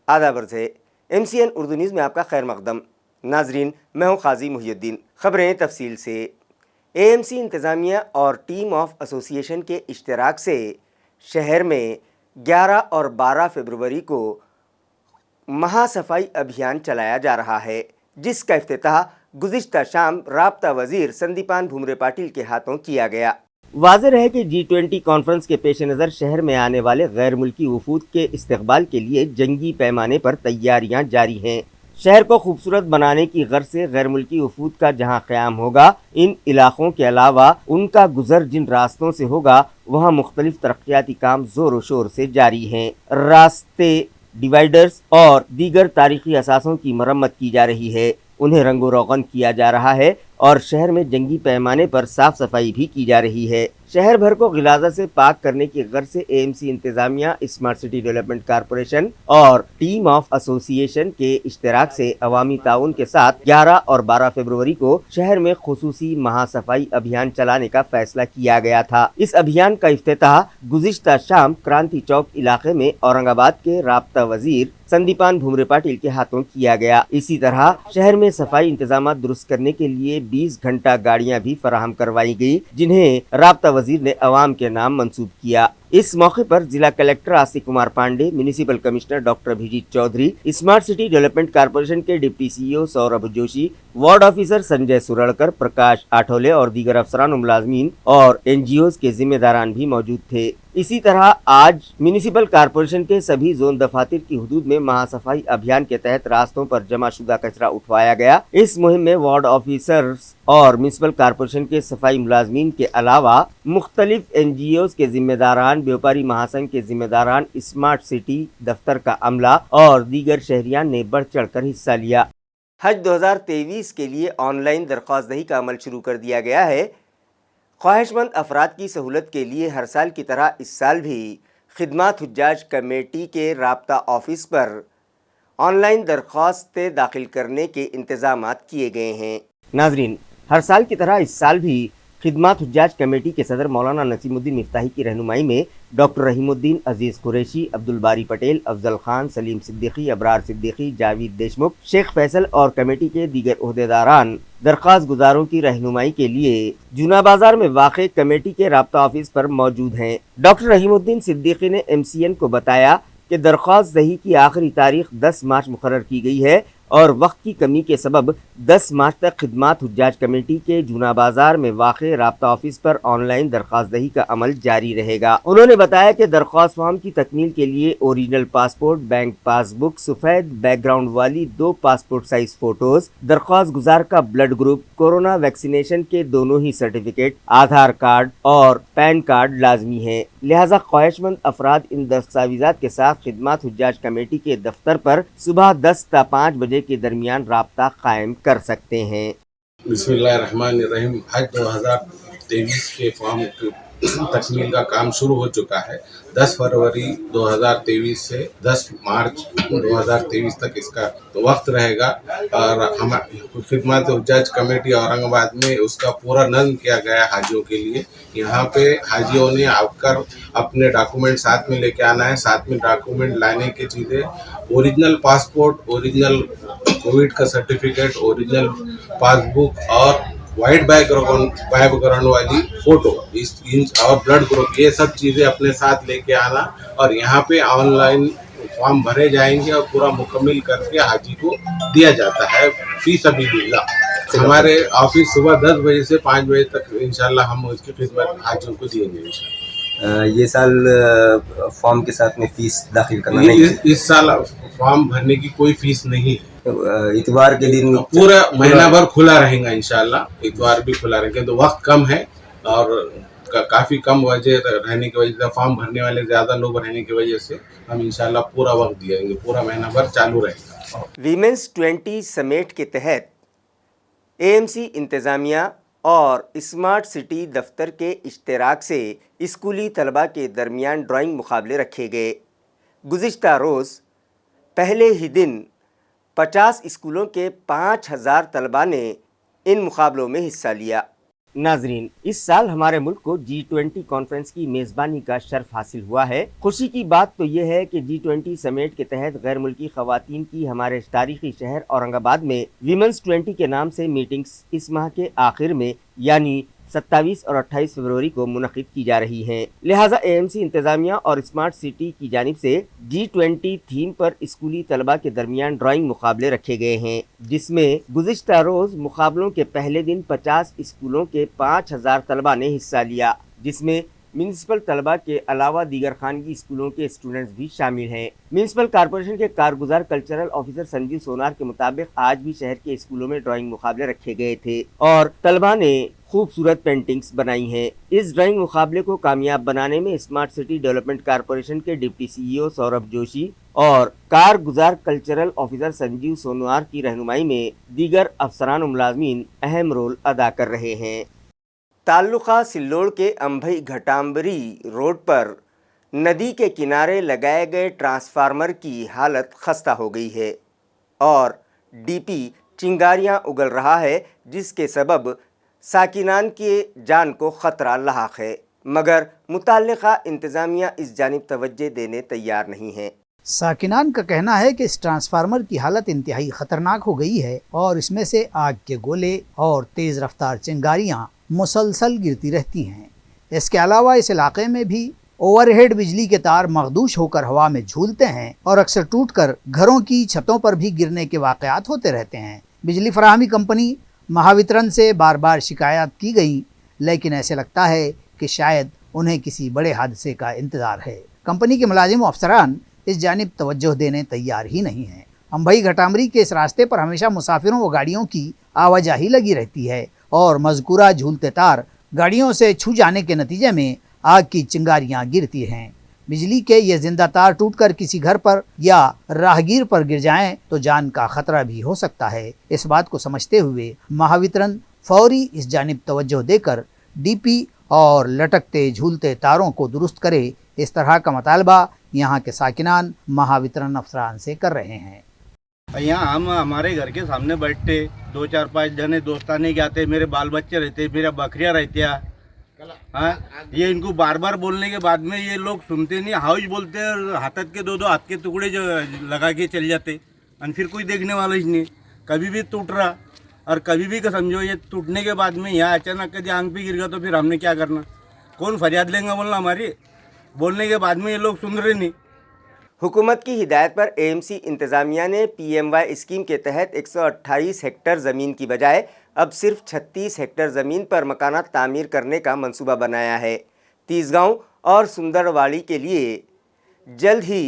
آداب عرض ہے MCN اردو نیوز میں آپ کا خیر مقدم۔ ناظرین، میں ہوں قاضی محی الدین۔ خبریں تفصیل سے۔ AMC انتظامیہ اور ٹیم آف ایسوسی ایشن کے اشتراک سے شہر میں 11 اور 12 فروری کو مہا صفائی ابھیان چلایا جا رہا ہے، جس کا افتتاح گزشتہ شام رابطہ وزیر سندیپان بھومرے پاٹل کے ہاتھوں کیا گیا۔ واضح رہے کہ G20 کانفرنس کے پیش نظر شہر میں آنے والے غیر ملکی وفود کے استقبال کے لیے جنگی پیمانے پر تیاریاں جاری ہیں۔ شہر کو خوبصورت بنانے کی غرض سے غیر ملکی وفود کا جہاں قیام ہوگا، ان علاقوں کے علاوہ ان کا گزر جن راستوں سے ہوگا وہاں مختلف ترقیاتی کام زور و شور سے جاری ہیں۔ راستے، ڈیوائیڈرز اور دیگر تاریخی اثاثوں کی مرمت کی جا رہی ہے، انہیں رنگ و روغن کیا جا رہا ہے اور شہر میں جنگی پیمانے پر صاف صفائی بھی کی جا رہی ہے۔ شہر بھر کو غلاظت سے پاک کرنے کی غرض سے AMC انتظامیہ، اسمارٹ سٹی ڈیولپمنٹ کارپوریشن اور ٹیم آف ایسوسی ایشن کے اشتراک سے عوامی تعاون کے ساتھ 11 اور 12 فروری کو شہر میں خصوصی مہا صفائی ابھیان چلانے کا فیصلہ کیا گیا تھا۔ اس ابھیان کا افتتاح گزشتہ شام کرانتی چوک علاقے میں اورنگ آباد کے رابطہ وزیر سندیپان بھومرے پاٹل کے ہاتھوں کیا گیا۔ اسی طرح شہر میں صفائی انتظامات درست کرنے کے لیے 20 گھنٹہ گاڑیاں بھی فراہم کروائی گئی، جنہیں رابطہ وزیر نے عوام کے نام منسوب کیا۔ اس موقع پر ضلع collector Astik Kumar Pandey, municipal commissioner doctor Abhijit Chaudhary, smart city development corporation کے deputy CEO Saurabh Joshi, ward officer Sanjay Suradkar, Prakash Athole اور دیگر افسران و ملازمین اور NGOs کے ذمہ داران بھی موجود تھے۔ اسی طرح آج میونسپل کارپوریشن کے سبھی زون دفاتر کی حدود میں مہا صفائی ابھیان کے تحت راستوں پر جمع شدہ کچرا اٹھوایا گیا۔ اس مہم میں وارڈ آفیسرز اور میونسپل کارپوریشن کے صفائی ملازمین کے علاوہ مختلف NGOs کے ذمہ داران، بیوپاری مہاسنگھ کے ذمہ داران، اسمارٹ سٹی دفتر کا عملہ اور دیگر شہریان نے بڑھ چڑھ کر حصہ لیا۔ حج 2023 کے لیے آن لائن درخواست دہی کا عمل شروع کر دیا گیا ہے۔ خواہش مند افراد کی سہولت کے لیے ہر سال کی طرح اس سال بھی خدمات حجاج کمیٹی کے رابطہ آفس پر آن لائن درخواستیں داخل کرنے کے انتظامات کیے گئے ہیں۔ ناظرین، ہر سال کی طرح اس سال بھی خدمات حجاج کمیٹی کے صدر مولانا نسیم الدین مفتاحی کی رہنمائی میں ڈاکٹر رحیم الدین، عزیز قریشی، عبدالباری پٹیل، افضل خان، سلیم صدیقی، ابرار صدیقی، جاوید دیشمکھ، شیخ فیصل اور کمیٹی کے دیگر عہدیداران درخواست گزاروں کی رہنمائی کے لیے جونا بازار میں واقع کمیٹی کے رابطہ آفس پر موجود ہیں۔ ڈاکٹر رحیم الدین صدیقی نے MCN کو بتایا کہ درخواست دہی کی آخری تاریخ 10 مارچ مقرر کی گئی ہے اور وقت کی کمی کے سبب 10 مارچ تک خدمات حجاج کمیٹی کے جونا بازار میں واقع رابطہ آفس پر آن لائن درخواست دہی کا عمل جاری رہے گا۔ انہوں نے بتایا کہ درخواست فارم کی تکمیل کے لیے اوریجنل پاسپورٹ، بینک پاس بک، سفید بیک گراؤنڈ والی 2 پاسپورٹ سائز فوٹوز، درخواست گزار کا بلڈ گروپ، کورونا ویکسینیشن کے دونوں ہی سرٹیفکیٹ، آدھار کارڈ اور پین کارڈ لازمی ہیں۔ لہذا خواہش مند افراد ان دستاویزات کے ساتھ خدمات حجاج کمیٹی کے دفتر پر صبح 10 تا 5 بجے کے درمیان رابطہ قائم کر سکتے ہیں۔ بسم اللہ الرحمن الرحیم۔ حج 2023 کے فارم کی تکمیل کا کام شروع ہو چکا ہے۔ 10 فروری 2023 سے 10 مارچ 2023 تک اس کا وقت رہے گا اور ہم خدمات حجاج کمیٹی اورنگ آباد میں اس کا پورا نظم کیا گیا ہے حاجیوں کے لیے۔ یہاں پہ حاجیوں نے آ کر اپنے ڈاکومنٹ ساتھ میں لے کے آنا ہے۔ ساتھ میں ڈاکومنٹ لانے کی چیزیں اوریجنل پاسپورٹ، اوریجنل کووڈ کا سرٹیفکیٹ، اوریجنل پاس بک اور وائٹ بیک گراؤنڈ والی فوٹو اور بلڈ گروپ، یہ سب چیزیں اپنے ساتھ لے کے آنا اور یہاں پہ آن لائن فارم بھرے جائیں گے اور پورا مکمل کر کے حاجی کو دیا جاتا ہے فی سبیل اللہ۔ ہمارے آفس صبح 10 بجے سے 5 بجے تک انشاءاللہ ہم اس کی خدمت حاجیوں کو دیں گے انشاءاللہ۔ یہ سال فارم کے ساتھ میں فیس داخل کرنا نہیں ہے؟ اس سال فارم بھرنے کی کوئی فیس نہیں ہے۔ اتوار کے دن پورا مہینہ بھر کھلا رہیں گا انشاءاللہ۔ اتوار بھی کھلا رہیں گے تو وقت کم ہے اور کافی کم وجہ رہنے کی وجہ سے، فارم بھرنے والے زیادہ لوگ رہنے کی وجہ سے ہم انشاءاللہ پورا وقت دیں گے، پورا مہینہ بھر چالو رہے گا۔ ویمنس 20 سمیٹ کے تحت AMC انتظامیہ اور اسمارٹ سٹی دفتر کے اشتراک سے اسکولی طلباء کے درمیان ڈرائنگ مقابلے رکھے گئے۔ گزشتہ روز پہلے ہی دن 50 اسکولوں کے 5000 طلباء نے ان مقابلوں میں حصہ لیا۔ नाजरीन, इस साल हमारे मुल्क को G20 कॉन्फ्रेंस की मेज़बानी का शर्फ हासिल हुआ है। खुशी की बात तो ये है कि G20 समिट के तहत गैर मुल्की खवातीन की हमारे तारीखी शहर औरंगाबाद में विमेंस 20 के नाम से मीटिंग्स इस माह के आखिर में यानी 27 और 28 फरवरी को मुनक़िद की जा रही हैं। लिहाजा AMC इंतज़ामिया और स्मार्ट सिटी की जानिब से G20 थीम पर स्कूली तलबा के दरमियान ड्राइंग मुकाबले रखे गए हैं, जिसमें गुज़िश्ता रोज़ मुकाबलों के पहले दिन 50 स्कूलों के 5000 तलबा ने हिस्सा लिया, जिसमें म्यूनिसिपल तलबा के अलावा दीगर खानगी स्कूलों के स्टूडेंट्स भी शामिल हैं। म्यूनिसिपल कॉरपोरेशन के कारगुजार कल्चरल ऑफिसर संजीव सोनार के मुताबिक आज भी शहर के स्कूलों में ड्राइंग मुकाबले रखे गए थे और तलबा ने खूबसूरत पेंटिंग्स बनाई हैं। इस ड्राइंग मुकाबले को कामयाब बनाने में स्मार्ट सिटी डेवलपमेंट कॉरपोरेशन के डिप्टी CEO सौरभ जोशी और कारगुजार कल्चरल ऑफिसर संजीव सोनार की रहनुमाई में दीगर अफसरान और मुलाजमीन अहम रोल अदा कर रहे हैं। ताल्लुका सिल्लोड़ के अंभई घटाम्बरी रोड पर नदी के किनारे लगाए गए ट्रांसफार्मर की हालत खस्ता हो गई है और DP चिंगारियां उगल रहा है, जिसके सबब साकिनान के जान को ख़तरा लाहक है, मगर मुताल्लिक़ा इंतज़ामिया इस जानिब तवज्जो देने तैयार नहीं है। साकिनान का कहना है कि इस ट्रांसफार्मर की हालत इंतहाई ख़तरनाक हो गई है और इसमें से आग के गोले और तेज़ रफ्तार चिंगारियां मुसलसल गिरती रहती हैं। इसके अलावा इस इलाके में भी ओवरहेड बिजली के तार मखदूश होकर हवा में झूलते हैं और अक्सर टूटकर घरों की छतों पर भी गिरने के वाक़यात होते रहते हैं। बिजली फराहमी कंपनी महावितरण से बार बार शिकायत की गई, लेकिन ऐसे लगता है कि शायद उन्हें किसी बड़े हादसे का इंतज़ार है। कंपनी के मुलाजिम अफसरान इस जानिब तवज्जो देने तैयार ही नहीं हैं। अंभई घटामरी के इस रास्ते पर हमेशा मुसाफिरों व गाड़ियों की आवाजाही लगी रहती है और मज़कूरा झूलते तार गाड़ियों से छू जाने के नतीजे में आग की चिंगारियां गिरती हैं। बिजली के ये जिंदा तार टूटकर किसी घर पर या राहगीर पर गिर जाएं तो जान का खतरा भी हो सकता है। इस बात को समझते हुए महावितरण फौरी इस जानिब तवज्जो देकर DP और लटकते झूलते तारों को दुरुस्त करे, इस तरह का मुतालबा यहाँ के साकिनान महावितरण अफसरान से कर रहे हैं। यहाँ हम हमारे घर के सामने बैठते 2-4-5 जने दोस्ताने के आते, मेरे बाल बच्चे रहते, मेरा बकरियाँ रहती है। हाँ, ये इनको बार बार बोलने के बाद में ये लोग सुनते नहीं, हाउस बोलते और हाथत के 2-2 हाथ के टुकड़े जो लगा के चल जाते और फिर कोई देखने वाला ही नहीं। कभी भी टूट रहा और कभी भी का समझो ये टूटने के बाद में यहाँ अचानक कभी आंख पे गिर गया तो फिर हमने क्या करना, कौन फरियाद लेंगे बोलना हमारी। बोलने के बाद में ये लोग सुन रहे नहीं। हुकूमत की हिदायत पर AMC इंतज़ामिया ने PMY स्कीम के तहत 128 हेक्टेयर ज़मीन की बजाय अब सिर्फ 36 हेक्टेयर ज़मीन पर मकानात तामीर करने का मंसूबा बनाया है। तीसगांव और सुंदरवाड़ी के लिए जल्द ही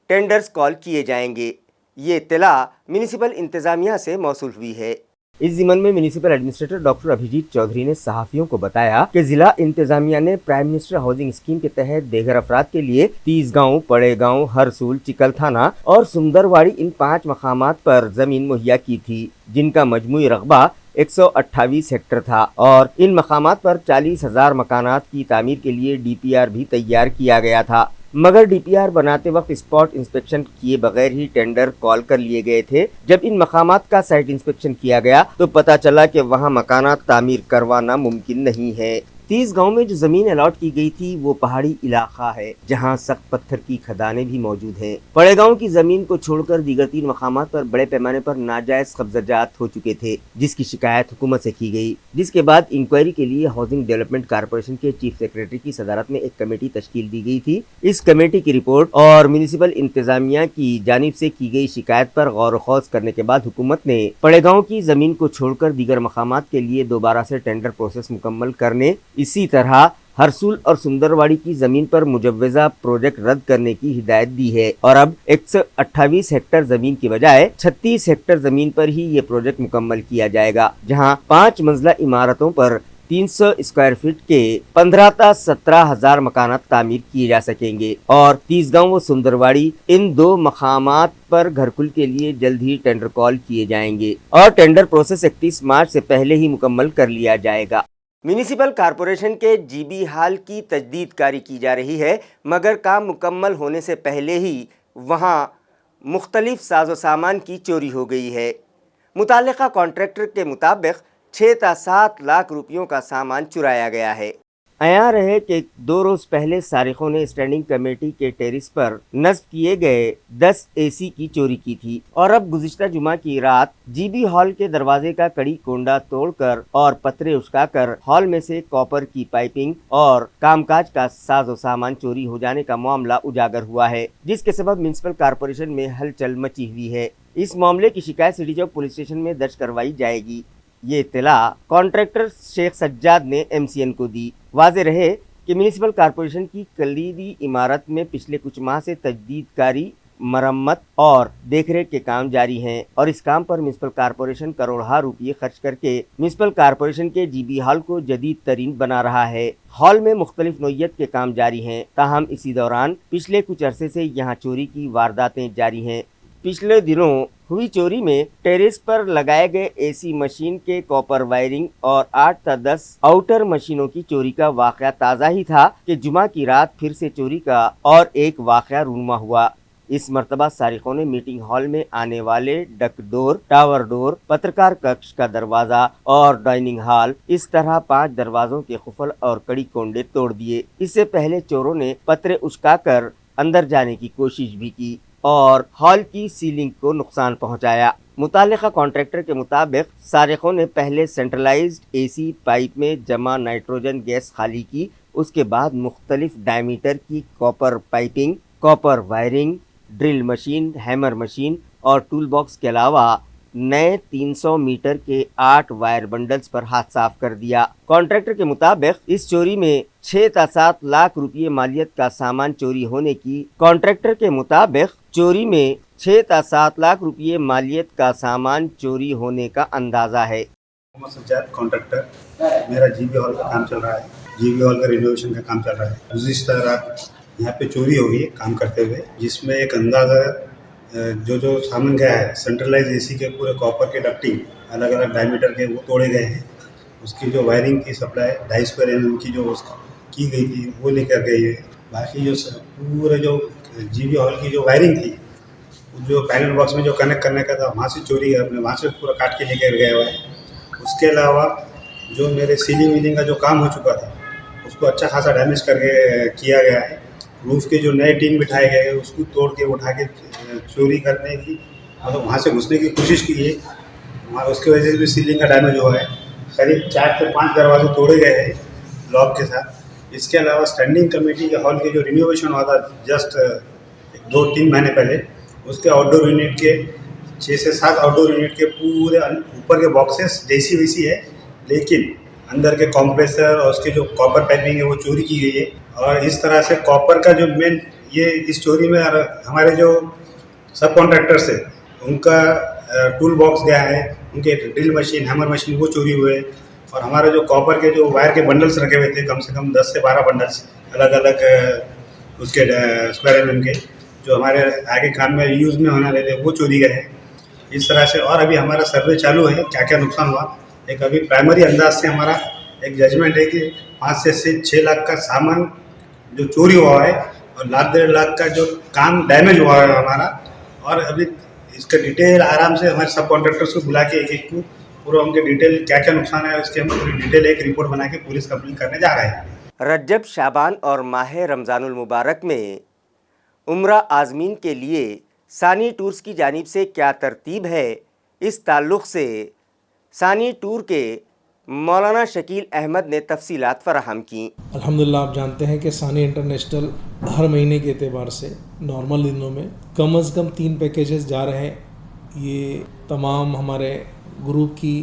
टेंडर्स कॉल किए जाएंगे। ये इत्तला म्यूनिसिपल इंतज़ामिया से मौसूल हुई है। इस ज़िमन में municipal administrator doctor Abhijeet Chaudhry ने सहाफ़ियों को बताया कि ज़िला इंतज़ामिया ने प्राइम मिनिस्टर हाउसिंग स्कीम के तहत बेघर अफराद के लिए तीसगांव, पड़ेगांव, हरसूल, चिकल थाना और सुंदरवाड़ी इन 5 मकामात पर ज़मीन मुहैया की थी, जिनका मजमूई रकबा 128 हेक्टेयर था और इन मकामात पर 40,000 मकानात की तामीर के लिए DPR भी तैयार किया गया था, मगर DPR बनाते वक्त स्पॉट इंस्पेक्शन किए बगैर ही टेंडर कॉल कर लिए गए थे। जब इन मकामात का साइट इंस्पेक्शन किया गया तो पता चला कि वहां मकानात तामीर करवाना मुमकिन नहीं है। तीसगांव में जो जमीन अलॉट की गई थी वो पहाड़ी इलाका है, जहां सख्त पत्थर की खदानें भी मौजूद हैं। पड़ेगांव की जमीन को छोड़कर दीगर 3 मकामात पर बड़े पैमाने पर नाजायज कब्जाजात हो चुके थे, जिसकी शिकायत हुकूमत से की गई, जिसके बाद इंक्वायरी के लिए हाउसिंग डेवलपमेंट कॉर्पोरेशन के चीफ सेक्रेटरी की सदारत में एक कमेटी तश्कील दी गई थी। इस कमेटी की रिपोर्ट और म्यूनिसिपल इंतजामिया की जानिब से की गई शिकायत पर गौर व खौज करने के बाद हुकूमत ने पड़ेगांव की जमीन को छोड़कर दीगर मकामात के लिए दोबारा से टेंडर प्रोसेस मुकम्मल करने, इसी तरह हरसूल और सुंदरवाड़ी की जमीन पर मुजव्वजा प्रोजेक्ट रद्द करने की हिदायत दी है और अब 128 हेक्टेयर जमीन की बजाय 36 हेक्टेयर जमीन पर ही ये प्रोजेक्ट मुकम्मल किया जाएगा, जहां 5 मंजिला इमारतों पर 300 स्क्वायर फीट के 15 से 17,000 मकानात तामीर किए जा सकेंगे और तीसगांव व सुंदरवाड़ी इन 2 मकामात पर घरकुल के लिए जल्द ही टेंडर कॉल किए जाएंगे और टेंडर प्रोसेस 31 मार्च से पहले ही मुकम्मल कर लिया जाएगा। म्यूनिसिपल कॉरपोरेशन के GB हाल की तजदीद कारी की जा रही है, मगर काम मुकम्मल होने से पहले ही वहां मुख्तलिफ साजो सामान की चोरी हो गई है। मुताल्लिका कॉन्ट्रैक्टर के मुताबिक 6 تا 7 लाख रुपयों का सामान चुराया गया है। अयां रहे कि 2 रोज पहले सारिकों ने स्टैंडिंग कमेटी के टेरिस पर नस्ब किए गए 10 एसी की चोरी की थी और अब गुज़िश्ता जुमा की रात जीबी हॉल के दरवाजे का कड़ी कोंडा तोड़कर और पत्रे उचकाकर हॉल में से कॉपर की पाइपिंग और कामकाज का साजो सामान चोरी हो जाने का मामला उजागर हुआ है, जिसके सबब म्युनिसिपल कॉरपोरेशन में हलचल मची हुई है। इस मामले की शिकायत सिटी चौक पुलिस स्टेशन में दर्ज करवाई जाएगी। ये इत्तला कॉन्ट्रैक्टर शेख सज्जाद ने MCN को दी। वाज़े रहे कि म्युनिसिपल कॉरपोरेशन की कलीदी इमारत में पिछले कुछ माह से तजदीदकारी, मरम्मत और देखरेख के काम जारी हैं और इस काम पर म्युनिसिपल कॉरपोरेशन करोड़ों रुपये खर्च करके म्युनिसिपल कॉरपोरेशन के जीबी हॉल को जदीद तरीन बना रहा है। हॉल में मुख्तलिफ नौइयत के काम जारी हैं, ताहम इसी दौरान पिछले कुछ अरसे से यहाँ चोरी की वारदातें जारी हैं। पिछले दिनों हुई चोरी में टेरेस पर लगाए गए एसी मशीन के कॉपर वायरिंग और 8 था 10 आउटर मशीनों की चोरी का वाक़या ताज़ा ही था कि जुमा की रात फिर से चोरी का और एक वाक़या रूनुमा हुआ। इस मर्तबा सारिकों ने मीटिंग हॉल में आने वाले डक डोर, टावर डोर, पत्रकार कक्ष का दरवाजा और डाइनिंग हॉल, इस तरह 5 दरवाजों के खुफल और कड़ी कोंडे तोड़ दिए। इससे पहले चोरों ने पत्रे उचकाकर अंदर जाने की कोशिश भी की और हॉल की सीलिंग को नुकसान पहुंचाया। मुतालिका कॉन्ट्रैक्टर के मुताबिक सारिकों ने पहले सेंट्रलाइज्ड एसी पाइप में जमा नाइट्रोजन गैस खाली की, उसके बाद मुख्तलिफ डायमीटर की copper piping, copper wiring, drill machine, hammer machine और टूल बॉक्स के अलावा नए 300 मीटर के 8 वायर बंडल्स पर हाथ साफ कर दिया। कॉन्ट्रैक्टर के मुताबिक इस चोरी में 6 ता 7 लाख रुपये मालियत का सामान चोरी होने की कॉन्ट्रैक्टर के मुताबिक चोरी में 6 ता 7 लाख रुपये मालियत का सामान चोरी होने का अंदाजा है। मोहम्मद सज्जाद कॉन्ट्रैक्टर, मेरा जीबी हॉल का काम चल रहा है। जीबी हॉल का रिनोवेशन का काम चल रहा है। गुज़िश्ता रात यहाँ पे चोरी हो गई है काम करते हुए, जिसमें एक अंदाज़ा जो सामान गया है, सेंट्रलाइज एसी के पूरे कॉपर के डक्टिंग अलग अलग डायमीटर के वो तोड़े गए हैं। उसकी जो वायरिंग की सप्लाई 2.5 स्क्वायर mm की जो की गई थी वो लेकर गई है। बाकी जो पूरे जो जीबी हॉल की जो वायरिंग थी, जो पैनल बॉक्स में जो कनेक्ट करने का था वहाँ से चोरी है, अपने वहाँ से पूरा काट के लेकर गया हुआ है। उसके अलावा जो मेरे सीलिंग वीलिंग का जो काम हो चुका था उसको अच्छा खासा डैमेज करके किया गया है। रूफ के जो नए टीन बिठाए गए उसको तोड़ के उठा के चोरी करने की, मतलब वहाँ से घुसने की कोशिश की है। वहाँ उसकी वजह से भी सीलिंग का डैमेज हुआ है। करीब 4 से 5 दरवाजे तोड़े गए हैं लॉक के साथ। इसके अलावा स्टैंडिंग कमेटी के हॉल के जो रिनोवेशन हुआ था जस्ट 2-3 महीने पहले, उसके आउटडोर यूनिट के 6 से 7 आउटडोर यूनिट के पूरे ऊपर के बॉक्सेस जैसी वैसी है, लेकिन अंदर के कंप्रेसर और उसके जो कॉपर पाइपिंग है वो चोरी की गई है। और इस तरह से कॉपर का जो मेन ये इस चोरी में हमारे जो सब कॉन्ट्रैक्टर्स है उनका टूल बॉक्स गया है, उनके ड्रिल मशीन, हैमर मशीन वो चोरी हुए। और हमारे जो कॉपर के जो वायर के बंडल्स रखे हुए थे, कम से कम 10 से 12 बंडल्स अलग अलग उसके स्क्वायर mm के, जो हमारे आगे काम में यूज़ में होने वाले थे वो चोरी गए हैं। इस तरह से और अभी हमारा सर्वे चालू है क्या क्या नुकसान हुआ। एक अभी प्राइमरी अंदाज से हमारा एक जजमेंट है कि 5 से 6 लाख का सामान जो चोरी हुआ है और 1.5 लाख का जो काम डैमेज हुआ है हमारा। और अभी इसका डिटेल आराम से हमारे सब कॉन्ट्रैक्टर्स को बुला के एक को पूरा उनके डिटेल क्या क्या नुकसान है उसके हम पूरी डिटेल एक रिपोर्ट बना के पुलिस कंप्लेंट करने जा रहे हैं। रजब, शाबान और माह रमज़ानुल मुबारक में उम्रा आज़मीन के लिए सानी टूर्स की जानिब से क्या तरतीब है, इस ताल्लुक़ से सानी टूर के मौलाना शकील अहमद ने तफसीलात फराहम की। अल्हम्दुलिल्लाह, आप जानते हैं कि सानी इंटरनेशनल हर महीने के एतबार से नॉर्मल दिनों में कम अज़ कम 3 पैकेजेस जा रहे हैं। ये तमाम हमारे ग्रुप की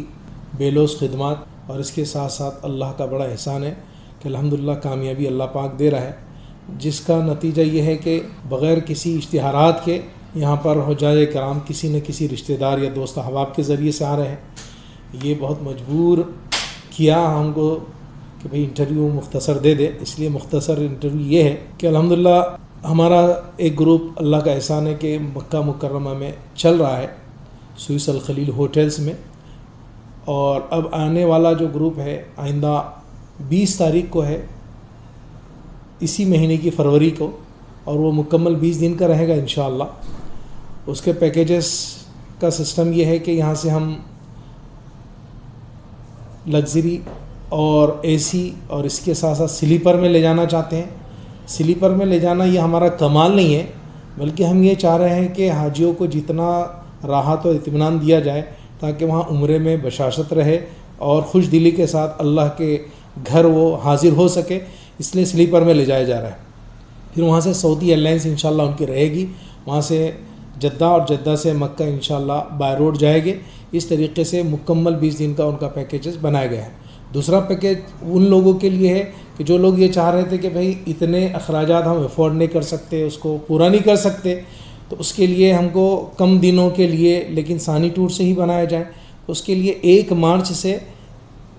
बेलोस खिदमत और इसके साथ साथ अल्लाह का बड़ा एहसान है कि अल्हम्दुलिल्लाह कामयाबी अल्लाह पाक दे रहा है, जिसका नतीजा ये है कि बग़ैर किसी इश्तिहारात के यहाँ पर हुज्जाज कराम किसी न किसी रिश्तेदार या दोस्त अहबाब के ज़रिए से आ रहे हैं। ये बहुत मजबूर किया हमको कि भाई इंटरव्यू मुख्तसर दे दे, इसलिए मुख्तसर इंटरव्यू ये है कि अल्हम्दुलिल्लाह हमारा एक ग्रुप, अल्लाह का एहसान है कि मक्का मुकर्रमा में चल रहा है, स्विस अल खलील होटल्स में। और अब आने वाला जो ग्रुप है आइंदा 20 तारीख को है, इसी महीने की फरवरी को, और वो मुकम्मल 20 दिन का रहेगा इंशाअल्लाह। उसके पैकेजेस का सिस्टम ये है कि यहाँ से हम लग्जरी और एसी और इसके साथ साथ स्लीपर में ले जाना चाहते हैं। स्लीपर में ले जाना ये हमारा कमाल नहीं है, बल्कि हम ये चाह रहे हैं कि हाजियों को जितना राहत और इत्मीनान दिया जाए ताकि वहाँ उम्रे में बशाशत रहे और खुश दिली के साथ अल्लाह के घर वो हाजिर हो सके, इसलिए स्लीपर में ले जाया जा रहा है। फिर वहाँ से सऊदी एयरलाइंस इंशाल्लाह उनकी रहेगी, वहाँ से जद्दा और जद्दा से मक्का इंशाल्लाह बाय रोड जाएंगे। इस तरीके से मुकम्मल 20 दिन का उनका पैकेजेस बनाया गया है। दूसरा पैकेज उन लोगों के लिए है कि जो लोग ये चाह रहे थे कि भाई इतने अखराजात हम अफोर्ड नहीं कर सकते, उसको पूरा नहीं कर सकते, तो उसके लिए हमको कम दिनों के लिए लेकिन सानी टूर से ही बनाया जाए। उसके लिए 1 मार्च से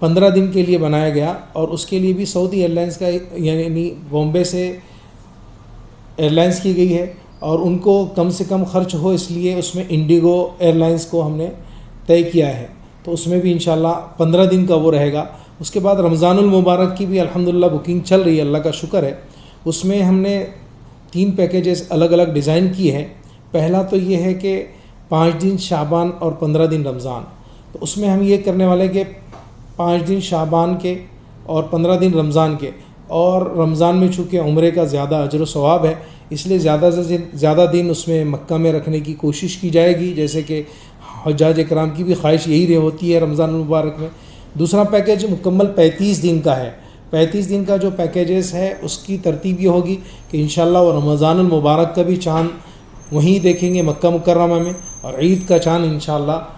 15 दिन के लिए बनाया गया और उसके लिए भी सऊदी एयरलाइंस का यानी बॉम्बे से एयरलाइंस की गई है और उनको कम से कम खर्च हो इसलिए उसमें इंडिगो एयरलाइंस को हमने तय किया है। तो उसमें भी इंशाल्लाह 15 दिन का वो रहेगा। उसके बाद रमज़ानुल मुबारक की भी अल्हम्दुलिल्लाह बुकिंग चल रही है, अल्लाह का शुक्र है। उसमें हमने 3 पैकेजेस अलग अलग डिज़ाइन किए हैं। पहला तो ये है कि 5 दिन शाबान और 15 दिन रमज़ान। तो उसमें हम ये करने वाले कि 5 दिन शाबान के और 15 दिन रमज़ान के, और रमज़ान में चूँकि उम्रे का ज़्यादा अजर व सवाब है इसलिए ज़्यादा से ज़्यादा दिन उसमें मक्का में रखने की कोशिश की जाएगी, जैसे कि हज्जाज इकराम की भी ख्वाहिश यही होती है रमज़ान मुबारक में। दूसरा पैकेज मुकम्मल 35 दिन का है। 35 दिन का जो पैकेजेस है उसकी तरतीब ये होगी कि इंशाल्लाह वो रमज़ानुल मुबारक का भी चाँद वहीं देखेंगे मक्का मुकर्रमा में, और ईद का चाँद इंशाल्लाह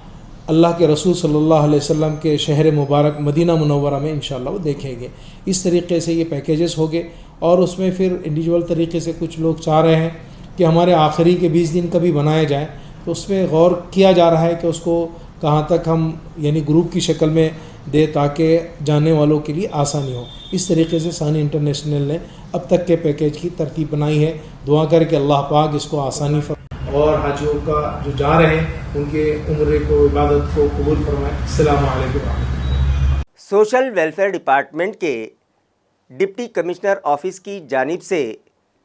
अल्लाह के रसूल सल्लल्लाहु अलैहि वसल्लम के शहर मुबारक मदीना मुनव्वरा में इंशाल्लाह वो देखेंगे। इस तरीके से ये पैकेजेस हो गए। और उसमें फिर इंडिविजुअल तरीके से कुछ लोग चाह रहे हैं कि हमारे आखिरी के 20 दिन का भी बनाया जाए, तो उसमें गौर किया जा रहा है कि उसको कहाँ तक हम यानी ग्रुप की शक्ल में दे ताकि जाने वालों के लिए आसानी हो। इस तरीके से सानी इंटरनेशनल ने अब तक के पैकेज की तरतीब बनाई है। दुआ करके अल्लाह पाक इसको आसानी और हाजियों का जो जा रहे हैं उनके उम्रे को इबादत को कबूल फरमाए। अस्सलामु अलैकुम। सोशल वेलफेयर डिपार्टमेंट के डिप्टी कमिश्नर ऑफिस की जानिब से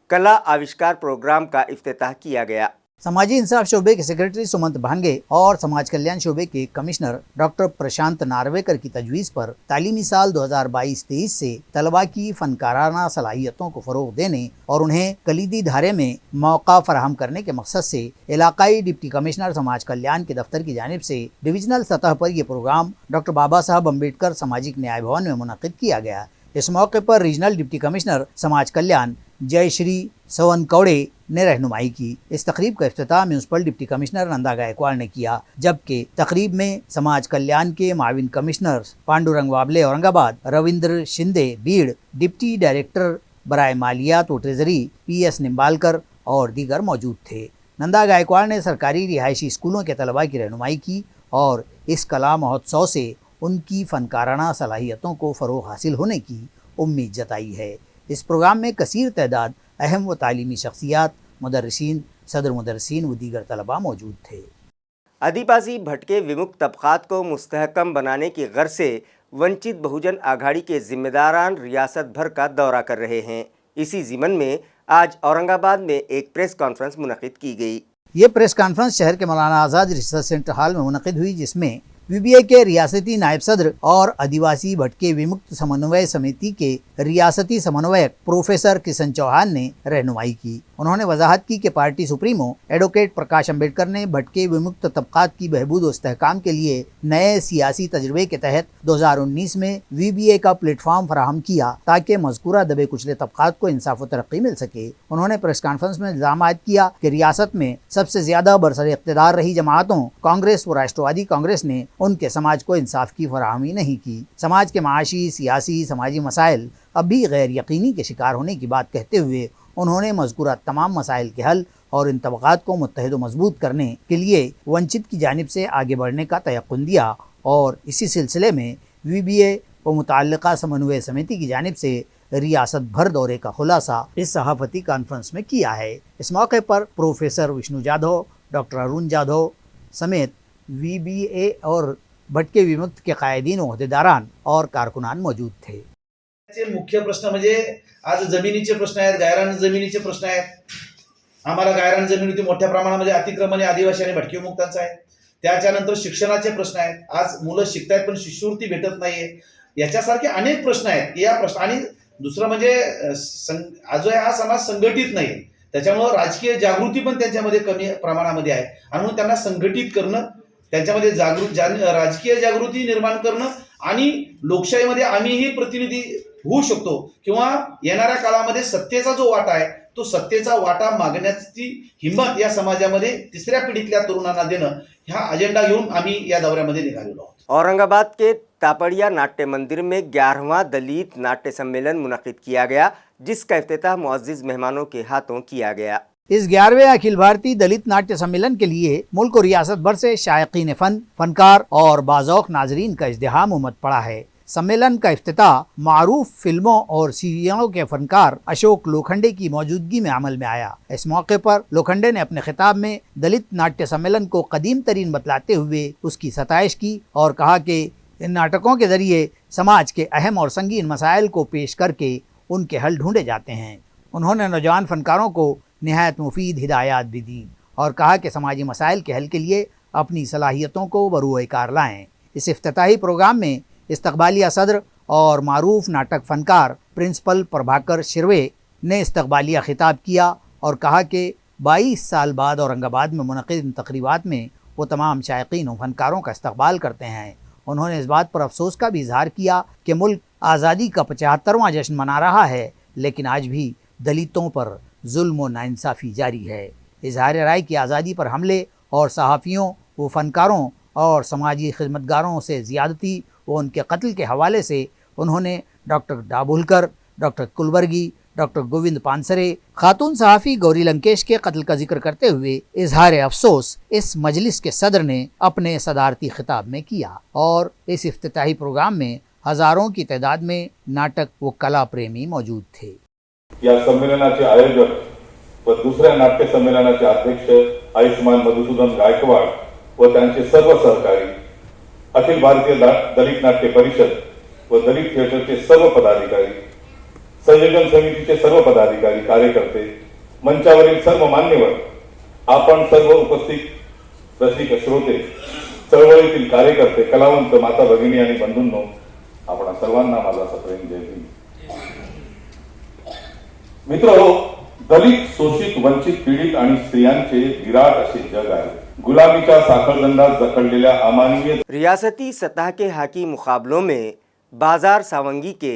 कला आविष्कार प्रोग्राम का इफ्तिताह किया गया। समाजी इंसाफ शोबे के सेक्रेटरी सुमंत भांगे और समाज कल्याण शोबे के कमिश्नर डॉक्टर प्रशांत नार्वेकर की तजवीज़ पर तालीमी साल 2022-23 से तलबा की फनकाराना सलाहियतों को फ़रोग़ देने और उन्हें कलीदी धारे में मौका फराहम करने के मकसद से इलाकाई डिप्टी कमिश्नर समाज कल्याण के दफ्तर की जानिब से डिविजनल सतह पर यह प्रोग्राम डॉक्टर बाबा साहब अम्बेडकर सामाजिक न्याय भवन में मुनक़िद किया गया। इस मौके पर रीजनल डिप्टी कमिश्नर समाज कल्याण जयश्री सवन कौड़े ने रहनुमाई की। इस तकरीब का इफ्तिताह municipal deputy commissioner Nanda Gaikwad ने किया, जबकि तकरीब में समाज कल्याण के माविन commissioner Pandurang Wable Aurangabad, Ravindra Shinde Beed, deputy director बराए मालियात व ट्रेजरी PS निम्बालकर और दीगर मौजूद थे। नंदा गायकवाड़ ने सरकारी रिहायशी स्कूलों के तलबा की रहनुमाई की और इस कला महोत्सव से उनकी फनकाराना सलाहियतों को फ़रोग़ हासिल होने की उम्मीद जताई है। इस प्रोग्राम में कसीर तादाद अहम व तालीमी शख्सियात, मुदर्रिसीन, सदर मुदर्रिसीन व दीगर तलबा मौजूद थे। आदिवासी भटके विमुक्त तबक़ात को मुस्तहकम बनाने की गर्ज से वंचित बहुजन आघाड़ी के जिम्मेदारान रियासत भर का दौरा कर रहे हैं। इसी ज़िमन में आज औरंगाबाद में एक प्रेस कॉन्फ्रेंस मुनक़िद की गई। ये प्रेस कॉन्फ्रेंस शहर के मौलाना आज़ाद रिसर्च सेंटर हॉल में मुनक़िद हुई, जिसमें VBA के रियासती नायब सदर और आदिवासी भटके विमुक्त समन्वय समिति के रियासती समन्वयक प्रोफेसर किशन चौहान ने रहनुमाई की। उन्होंने वजाहत की कि पार्टी सुप्रीमो एडवोकेट प्रकाश अम्बेडकर ने भटके विमुक्त तबक़ात की बहबूद व इस्तेहकाम के लिए नए सियासी तजर्बे के तहत 2019 में VBA का प्लेटफॉर्म फराहम किया ताकि मज़कूरा दबे कुचले तबक़ात को इंसाफ व तरक्की मिल सके। उन्होंने प्रेस कॉन्फ्रेंस में इल्ज़ाम आयद किया कि रियासत में सबसे ज़्यादा बरसर इक़्तिदार रही जमातों कांग्रेस व राष्ट्रवादी कांग्रेस ने उनके समाज को इंसाफ की फराहमी नहीं की। समाज के माशी, सियासी, समाजी मसाइल अब भी गैर यकीनी के शिकार होने की बात कहते हुए उन्होंने मज़कूरा तमाम मसाइल के हल और इन तबक़ात को मुत्तहिद व मजबूत करने के लिए वंचित की जानिब से आगे बढ़ने का तयक़ुन दिया और इसी सिलसिले में VBA व मुतअल्लिक़ा समन्वय समिति की जानिब से रियासत भर दौरे का खुलासा इस सहाफ़ती कॉन्फ्रेंस में किया है। इस मौके पर प्रोफेसर विष्णु जाधव, डॉक्टर अरुण जाधव समेत VBA और भटके विमुक्त के कायदीन व अहदेदारान और कारकुनान मौजूद थे। मुख्य प्रश्न म्हणजे आज जमिनीचे प्रश्न आहेत, गायरान जमिनीचे प्रश्न आहेत. आम्हाला गायरान जमिनीची मोठ्या प्रमाणामध्ये अतिक्रमण आदिवासी आणि भटके विमुक्तांचं आहे. त्याच्यानंतर शिक्षणाचे प्रश्न आहेत. आज मुलं शिकतायत पण शिष्यवृत्ती भेटत नाहीये. याच्यासारखे अनेक प्रश्न आहेत की या प्रश्न, आणि दुसरं म्हणजे आज हा समाज संघटित नाही, त्याच्यामुळं राजकीय जागृती पण त्यांच्यामध्ये कमी प्रमाणामध्ये आहे. आणि म्हणून त्यांना संघटित करणं, त्यांच्यामध्ये राजकीय जागृती निर्माण करणं आणि लोकशाहीमध्ये आम्हीही प्रतिनिधी होऊ शकतो किंवा येणाऱ्या काळामध्ये सत्तेचा जो वाटा आहे तो सत्तेचा वाटा मागण्याची हिंमत या समाजामध्ये तिसऱ्या पिढीतल्या तरुणांना देणं, हा अजेंडा घेऊन आम्ही या दौऱ्यामध्ये निघालेलो आहोत. औरंगाबाद के तापड़िया नाट्य मंदिर में 11वां दलित नाट्य सम्मेलन मुनक़िद किया गया, जिसका इफ्तिताह मुअज़्ज़िज़ मेहमानों के हाथों किया गया। इस 11वें अखिल भारतीय दलित नाट्य सम्मेलन के लिए मुल्क और रियासत भर से शायकीन फन, फनकार और बाज़ौक़ नाजरीन का इज़्दिहाम उमड़ पड़ा है। सम्मेलन का इफ्तिताह मारूफ फिल्मों और सीरियलों के फनकार अशोक लोखंडे की मौजूदगी में अमल में आया। इस मौके पर लोखंडे ने अपने खिताब में दलित नाट्य सम्मेलन को कदीम तरीन बतलाते हुए उसकी सताइश की और कहा कि इन नाटकों के ज़रिए समाज के अहम और संगीन मसाइल को पेश करके उनके हल ढूंढे जाते हैं। उन्होंने नौजवान फनकारों को निहायत मुफीद हिदायत भी दी और कहा कि समाजी मसाइल के हल के लिए अपनी सलाहियतों को बरूए कार लाएँ। इस इफ्तिताही प्रोग्राम में इस्तकबालिया सदर और मारूफ नाटक फनकार प्रिंसिपल प्रभाकर शिरवे ने इस्तकबालिया खिताब किया और कहा कि 22 साल बाद औरंगाबाद में मुनक़िद इन तक़रीबात में वो तमाम शायकीन व फनकारों का इस्तकबाल करते हैं। उन्होंने इस बात पर अफसोस का भी इजहार किया कि मुल्क आज़ादी का 75वां जश्न मना रहा है, लेकिन आज भी दलितों पर जुल्म व नाइंसाफ़ी जारी है। इजहार राय की आज़ादी पर हमले और सहाफ़ियों व फनकारों और समाजी खिदमतगारों से ज़्यादती व उनके कत्ल के हवाले से उन्होंने doctor Dabholkar, doctor Kalburgi, doctor Govind Pansare, खातून सहाफ़ी गौरी लंकेश के कत्ल का जिक्र करते हुए इजहार अफसोस इस मजलिस के सदर ने अपने सदारती खिताब में किया। और इस इफ्तिताही प्रोग्राम में हज़ारों की तादाद में नाटक व कला प्रेमी मौजूद थे। या संमेलनाचे आयोजक व दुसऱ्या नाट्य संमेलनाचे अध्यक्ष आयुष्मान मधुसूदन गायकवाड व त्यांचे सर्व सहकारी, अखिल भारतीय दलित नाट्य परिषद व दलित थिएटरचे सर्व पदाधिकारी, संयोजन समितीचे सर्व पदाधिकारी, कार्यकर्ते, मंचावरील सर्व मान्यवर, आपण सर्व उपस्थित रसिक श्रोते, चळवळीतील कार्यकर्ते, कलावंत, माता भगिनी आणि बंधूंनो, आपण सर्वांना माझा सप्रेम जय हिंद। मित्रहो, दलित, शोषित, वंचित, पीडित आणि स्त्रियांचे विराट असे जग आहे। गुलामीच्या साखळदंडात जखडलेल्या अमानवीय रियासती सतह के हॉकी मुकाबलों में बाजार सावंगी के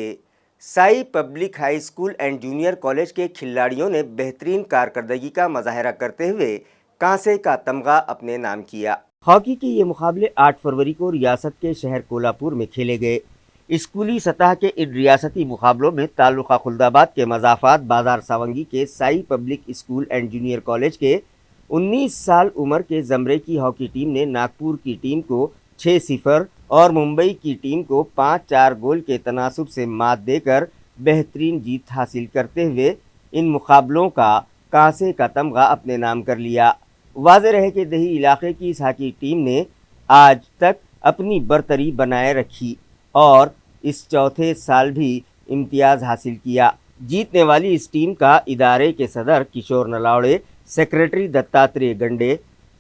Sai public high school and junior college के खिलाड़ियों ने बेहतरीन कारकर्दगी का मुजाहरा करते हुए कांसे का तमगा अपने नाम किया। हॉकी के ये मुकाबले 8 फरवरी को रियासत के शहर कोल्हापुर में खेले गए। स्कूली सतह के इन रियासती मुकाबलों में तालुका खुल्दाबाद के मजाफात बाजार सावंगी के Sai public school and junior college के 19 साल उम्र के जमरे की हॉकी टीम ने नागपुर की टीम को 6-0 और मुंबई की टीम को 5-4 गोल के तनासुब से मात देकर बेहतरीन जीत हासिल करते हुए इन मुकाबलों का कांसे का तमगा अपने नाम कर लिया। वाज़ेह रहे कि दही इलाके की इस हॉकी टीम ने आज तक अपनी बरतरी बनाए रखी और इस चौथे साल भी इम्तियाज़ हासिल किया। जीतने वाली इस टीम का इदारे के सदर किशोर नलावड़े, सेक्रेटरी दत्तात्रेय गंडे,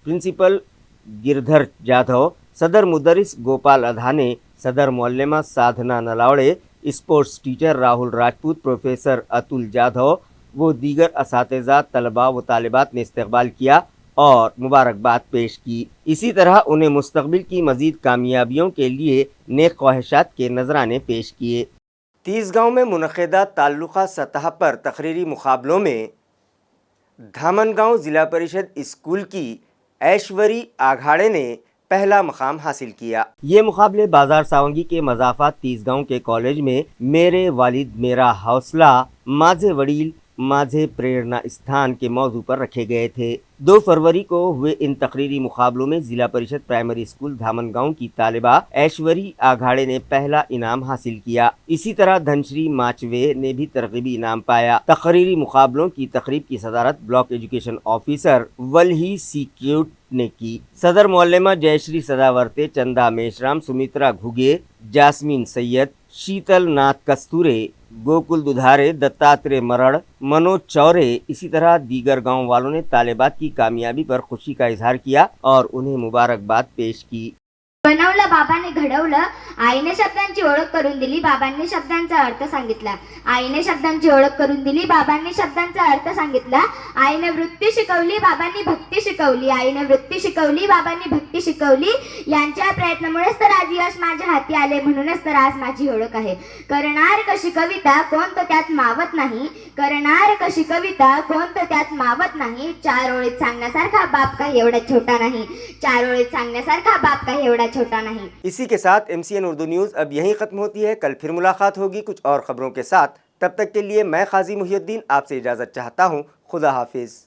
प्रिंसिपल गिरधर जाधव, सदर मुदरिस गोपाल अधाने, सदर मौलमा Sadhana Nalawade, sports teacher Rahul Rajput, professor Atul Jadhav वो दीगर असातिज़ा, तलबा व तालिबात ने इस्तकबाल किया और मुबारकबाद पेश की। इसी तरह उन्हें मुस्तकबिल की मज़ीद कामयाबियों के लिए नेक ख्वाहिशात के नजराने पेश किए। तीसगांव में मुनक़िदा ताल्लुक़ा सतह पर तकरीरी मुकाबलों में धामनगांव ज़िला परिषद स्कूल की ऐश्वरी आघाड़े ने पहला मकाम हासिल किया। ये मुकाबले बाजार सावंगी के मजाफात तीसगांव के कॉलेज में मेरे वालिद मेरा हौसला, माझे वडील माझे प्रेरणा स्थान के मौजू पर रखे गए थे। 2 फरवरी को हुए इन तकरीरी मुकाबलों में जिला परिषद प्राइमरी स्कूल धामनगांव की तालिबा ऐश्वरी आघाड़े ने पहला इनाम हासिल किया। इसी तरह धनश्री माचवे ने भी तरकीबी इनाम पाया। तकरीरी मुकाबलों की तकरीब की सदारत ब्लॉक एजुकेशन ऑफिसर वल्ही सीक्यूट ने की। सदर मौलमा जयश्री सदावर्ते, चंदा मेशराम, सुमित्रा घुगे, जासमीन सैयद, शीतल नाथ कस्तूरे, गोकुल दुधारे, दत्तात्रेय मरड़, मनोज चौरे, इसी तरह दीगर गांव वालों ने तालिबात की कामयाबी पर खुशी का इजहार किया और उन्हें मुबारकबाद पेश की। बनवलं बाबाने घडवलं, आईने शब्दांची ओळख करून दिली, बाबांनी शब्दांचा अर्थ सांगितला. आईने शब्दांची ओळख करून दिली, बाबांनी शब्दांचा अर्थ सांगितला. आईने वृत्ती शिकवली, बाबांनी भक्ती शिकवली. आईने वृत्ती शिकवली, बाबांनी भक्ती शिकवली. यांच्या प्रयत्नामुळेच तर आज यश माझ्या हाती आले, म्हणूनच तर आज माझी ओळख आहे. करणार कशी कविता कोण तो त्यात मावत नाही, करणार कशी कविता कोण तो त्यात मावत नाही. चार ओळीत सांगण्यासारखा बाप काही एवढा छोटा नाही, चार ओळीत सांगण्यासारखा बाप काही एवढा छोटा नहीं। इसी के साथ MCN उर्दू न्यूज़ अब यहीं ख़त्म होती है। कल फिर मुलाकात होगी कुछ और ख़बरों के साथ। तब तक के लिए मैं क़ाज़ी मुहियुद्दीन आपसे इजाज़त चाहता हूँ। खुदा हाफिज़।